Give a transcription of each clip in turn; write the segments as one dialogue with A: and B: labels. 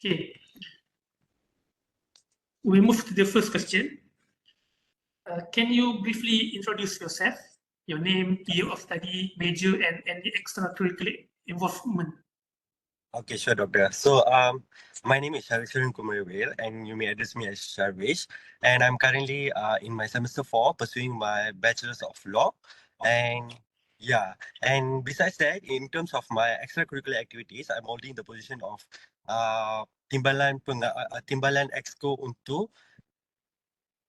A: Okay, we move to the first question. Can you briefly introduce yourself, your name, year of study, major, and any extracurricular involvement?
B: Okay, sure, Doctor. So, my name is Sharvisharan Kumarwel, and you may address me as Sharvish. And I'm currently in my semester 4, pursuing my Bachelor's of Law. And yeah, and besides that, in terms of my extracurricular activities, I'm holding the position of Timbalan Exco untuk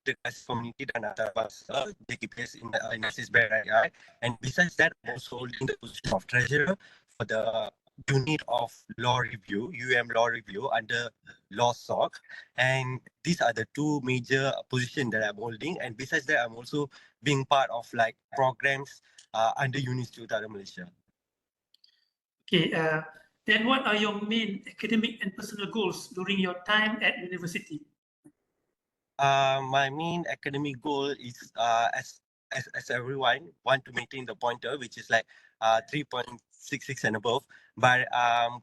B: Integrasi Community dan Antarabangsa JKPS in Asis Raya. And besides that, I'm also holding the position of Treasurer for the unit of law review, UUM law review under Law SOC. And these are the two major positions that I'm holding. And besides that, I'm also being part of like programs under Unis Utara Malaysia.
A: Okay, then what are your main academic and personal goals during your time at university?
B: My main academic goal is as everyone want to maintain the pointer, which is like 3.66 and above. But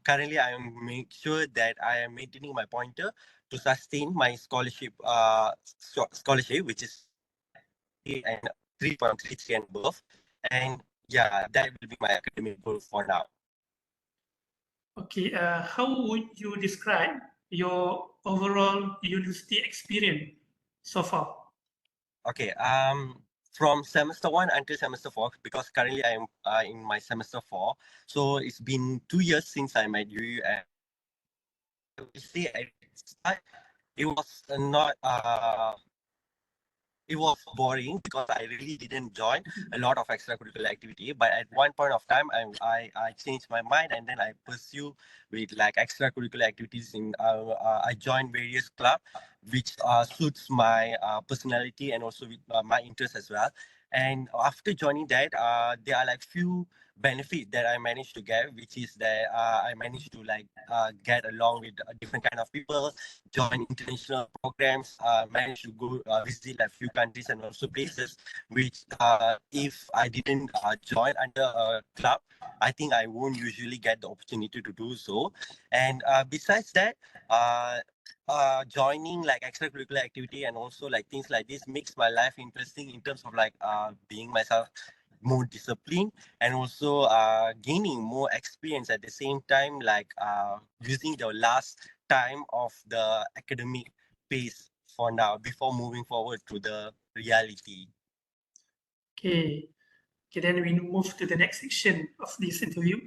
B: currently I am make sure that I am maintaining my pointer to sustain my scholarship which is and 3.33 and above. And yeah, that will be my academic goal for now.
A: Okay, how would you describe your overall university experience so far?
B: Okay, from semester 1 until semester 4, because currently I am in my semester 4, so it's been 2 years since I'm at UUM. I will say at the start, it was not it was boring because I really didn't join a lot of extracurricular activity. But at one point of time, I changed my mind, and then I pursue with like extracurricular activities. I joined various clubs, which suits my personality and also with my interest as well. And after joining that, there are like few benefit that I managed to get, which is that I managed to like get along with different kind of people, join international programs, managed to go visit a few countries and also places which if I didn't join under a club, I think I won't usually get the opportunity to do so. And besides that, joining like extracurricular activity and also like things like this makes my life interesting in terms of like being myself more disciplined and also gaining more experience at the same time, like using the last time of the academic phase for now before moving forward to the reality.
A: Okay, then we move to the next section of this interview,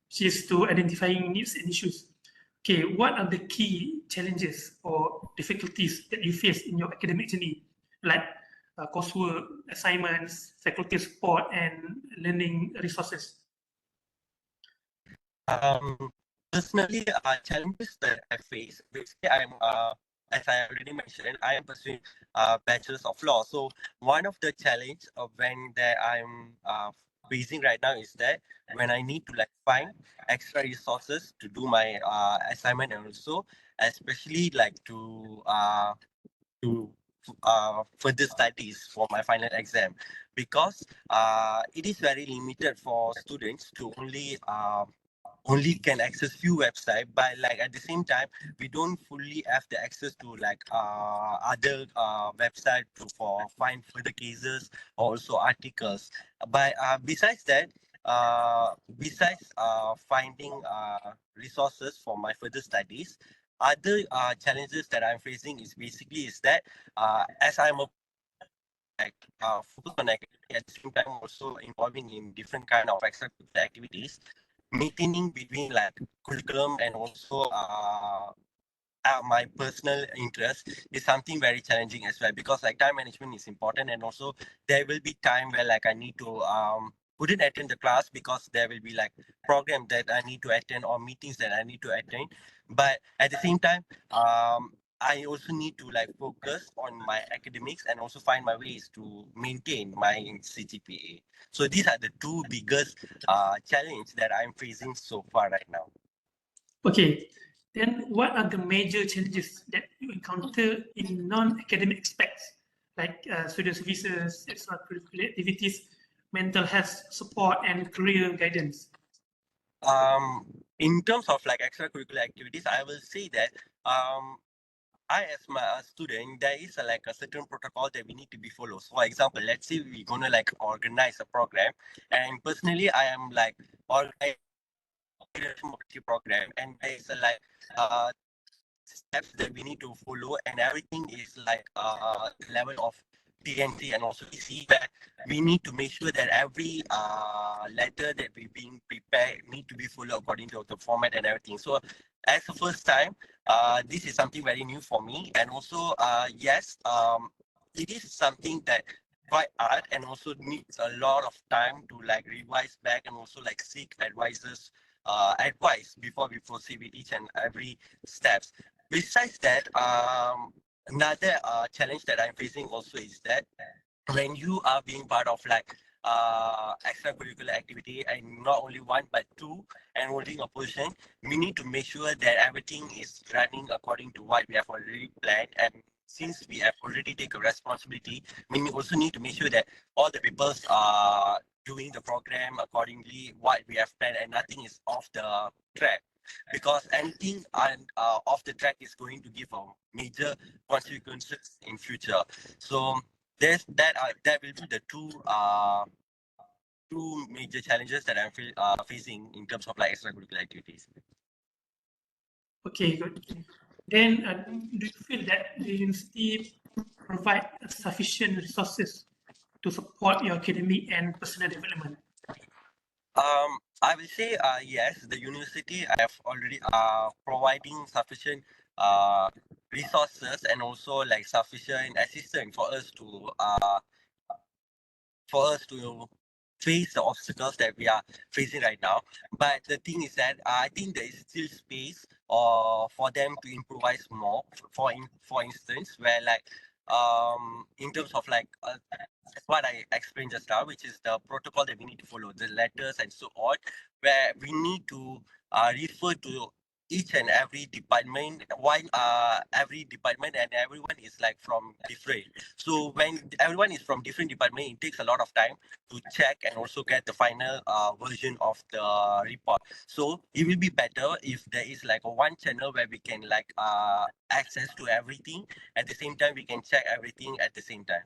A: which is to identifying needs and issues. Okay, what are the key challenges or difficulties that you face in your academic journey, like coursework, assignments, faculty support, and learning resources?
B: Personally, challenges that I face, basically I'm as I already mentioned, I am pursuing Bachelor's of Law. So one of the challenge of when that I'm facing right now is that when I need to like find extra resources to do my assignment and also especially like to further studies for my final exam, because it is very limited for students to only can access few websites, but like at the same time we don't fully have the access to like other website for find further cases or also articles. But besides that, besides finding resources for my further studies, other challenges that I'm facing is basically is that as I'm a like focus on academic at the same time also involving in different kind of extracurricular activities, maintaining between like curriculum and also my personal interest is something very challenging as well, because like time management is important, and also there will be time where like I need to couldn't attend the class because there will be like program that I need to attend or meetings that I need to attend. But at the same time, I also need to like focus on my academics and also find my ways to maintain my CGPA. So these are the two biggest challenge that I'm facing so far right now.
A: Okay, then what are the major challenges that you encounter in non-academic aspects, like student services, extracurricular activities, mental health support, and career guidance?
B: in terms of like extracurricular activities, I will say that I as my student, there is like a certain protocol that we need to be followed. So for example, let's say we're gonna like organize a program, and personally, I am like organizing a program, and there is a like steps that we need to follow, and everything is like level of TNC and also EC, where we need to make sure that every letter that we being prepared need to be followed according to the format and everything. So as the first time, this is something very new for me, and also yes, it is something that quite hard and also needs a lot of time to like revise back and also like seek advisors advice before we proceed with each and every steps. Besides that, another challenge that I'm facing also is that when you are being part of like extracurricular activity, and not only one but two, and holding a position, we need to make sure that everything is running according to what we have already planned. And since we have already taken responsibility, we also need to make sure that all the people are doing the program accordingly what we have planned, and nothing is off the track, because anything off the track is going to give a major consequences in future. So that will be the two major challenges that I'm facing in terms of like extracurricular activities.
A: Okay, good. Then, do you feel that the university provide sufficient resources to support your academic and personal development?
B: I will say yes. The university have already providing sufficient resources and also like sufficient assistance for us to face the obstacles that we are facing right now. But the thing is that I think there is still space for them to improvise more. For instance, where like in terms of like what I explained just now, which is the protocol that we need to follow, the letters and so on, where we need to refer to each and every department, why every department and everyone is like from different. So when everyone is from different department, it takes a lot of time to check and also get the final version of the report. So it will be better if there is like a one channel where we can like access to everything at the same time, we can check everything at the same time.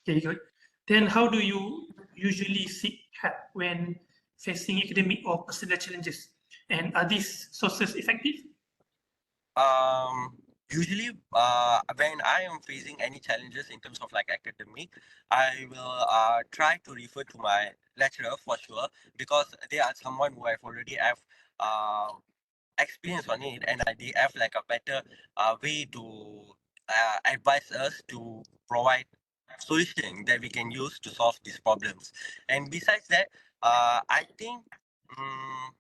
A: Okay, good. Then, how do you usually seek help when facing academic or personal challenges? And are these sources effective?
B: Usually when I am facing any challenges in terms of like academic, I will try to refer to my lecturer for sure, because they are someone who have already have uh, experience on it, and they have like a better way to advise us to provide solution that we can use to solve these problems. And besides that, I think um,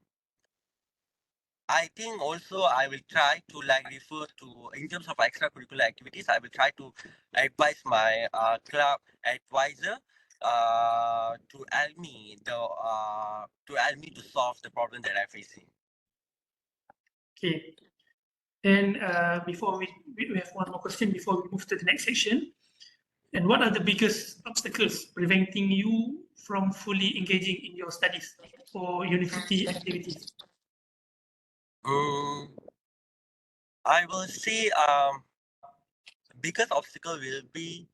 B: I think also I will try to like refer to, in terms of extracurricular activities, I will try to advise my club advisor to help me to solve the problem that I'm facing.
A: Okay. Then, before we have one more question before we move to the next section. And what are the biggest obstacles preventing you from fully engaging in your studies or university activities?
B: Um, I will say biggest obstacle will be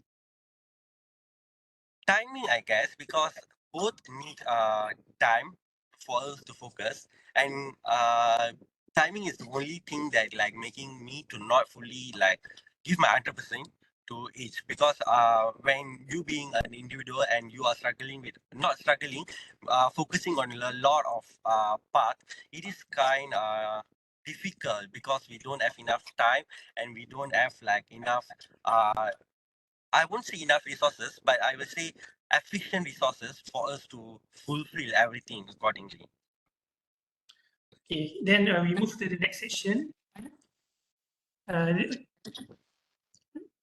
B: timing, I guess, because both need time for us to focus, and timing is the only thing that like making me to not fully like give my 100% to each, because when you being an individual and you are struggling with not struggling focusing on a lot of part, it is kind difficult because we don't have enough time, and we don't have like enough I won't say enough resources, but I will say efficient resources for us to fulfill everything accordingly.
A: Okay, then we move to the next section.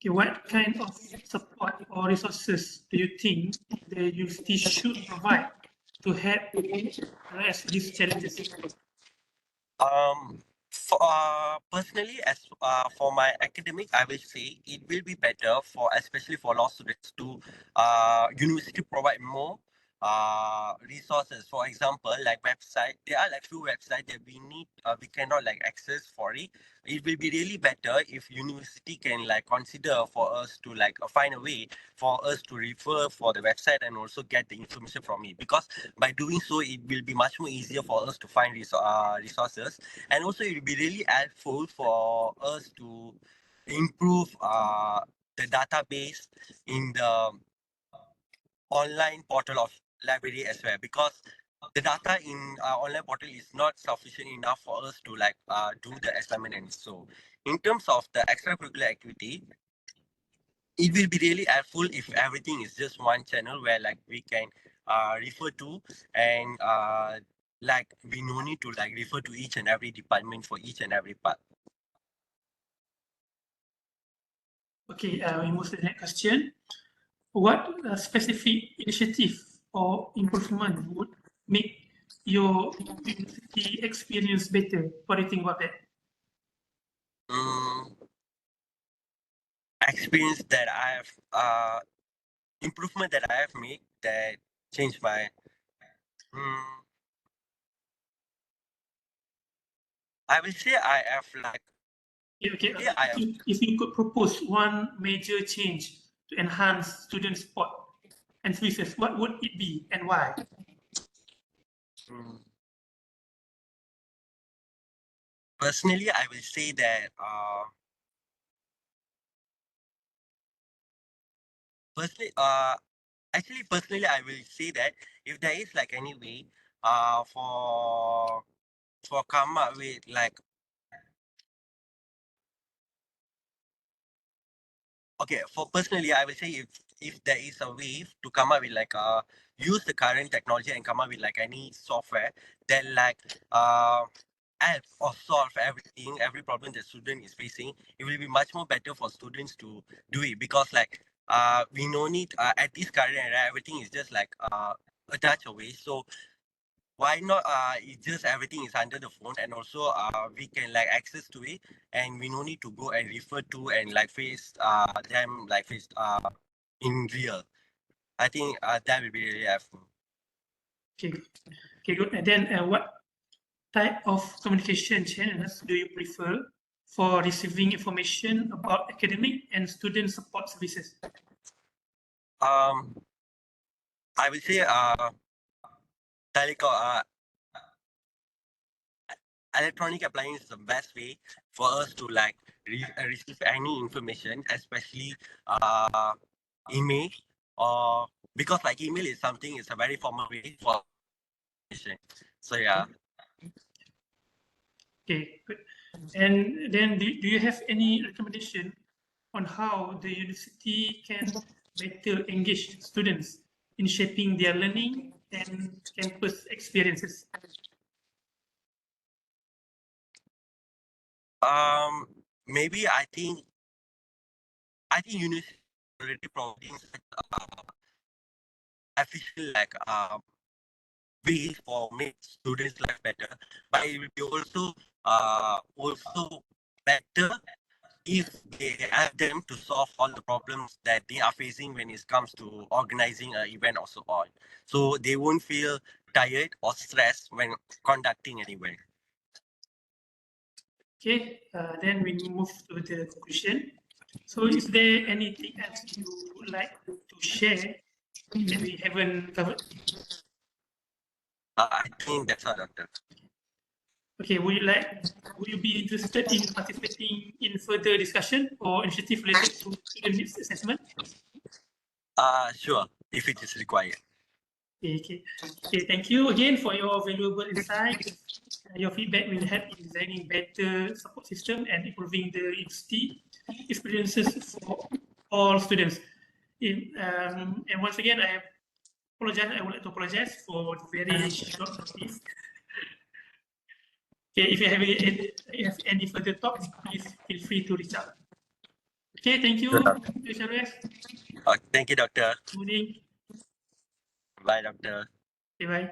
A: Okay, what kind of support or resources do you think the university should provide to help address these challenges?
B: Personally, as for my academic, I will say it will be better for especially for law students to university provide more resources. For example, like website, there are like few websites that we need, we cannot like access for it. It will be really better if university can like consider for us to like find a way for us to refer for the website and also get the information from it, because by doing so it will be much more easier for us to find resources, and also it will be really helpful for us to improve the database in the online portal of library as well, because the data in our online portal is not sufficient enough for us to like do the assignment. And so in terms of the extracurricular activity, it will be really helpful if everything is just one channel where like we can refer to, and like we no need to like refer to each and every department for each and every part.
A: Okay, we move to the next question. What specific initiative or improvement would make your university experience better? What do you think about that?
B: Experience that I have, improvement that I have made that changed my, I will say I have like,
A: Okay,
B: yeah, I have.
A: if you could propose one major change to enhance student support and services, what would it be and why?
B: Personally, I will say that personally, personally, I will say that if there is like any way for come up with like, okay, for personally, I will say if there is a way to come up with like use the current technology and come up with like any software that like help or solve everything, every problem the student is facing, it will be much more better for students to do it, because like we no need at this current era everything is just like a touch away. So why not it just everything is under the phone, and also we can like access to it, and we no need to go and refer to and like face them like face in real. I think that will be really helpful.
A: Okay, okay, good. And then what type of communication channels do you prefer for receiving information about academic and student support services?
B: um I will say telecom electronic appliance is the best way for us to like receive any information, especially email, or because like email is something, it's a very formal way for information. So yeah.
A: Okay, good. And then do you have any recommendation on how the university can better engage students in shaping their learning and campus experiences?
B: Maybe I think university already providing such efficient like way for make students life better, but it will be also better if they help them to solve all the problems that they are facing when it comes to organizing an event or so on, so they won't feel tired or stressed when conducting an event.
A: Okay, then we move to the conclusion. So is there anything else you would like to share that we haven't covered?
B: I think that's all, Doctor.
A: Okay, would you be interested in participating in further discussion or initiative related to student needs assessment?
B: Sure, if it is required.
A: Okay, thank you again for your valuable insights. Your feedback will help in designing better support system and improving the university experiences for all students. And once again, I would like to apologize for the very short notice. Okay, if you have any further thoughts, please feel free to reach out. Okay, thank you.
B: Thank you, Doctor.
A: Good morning.
B: Bye, Doctor.
A: Okay, bye.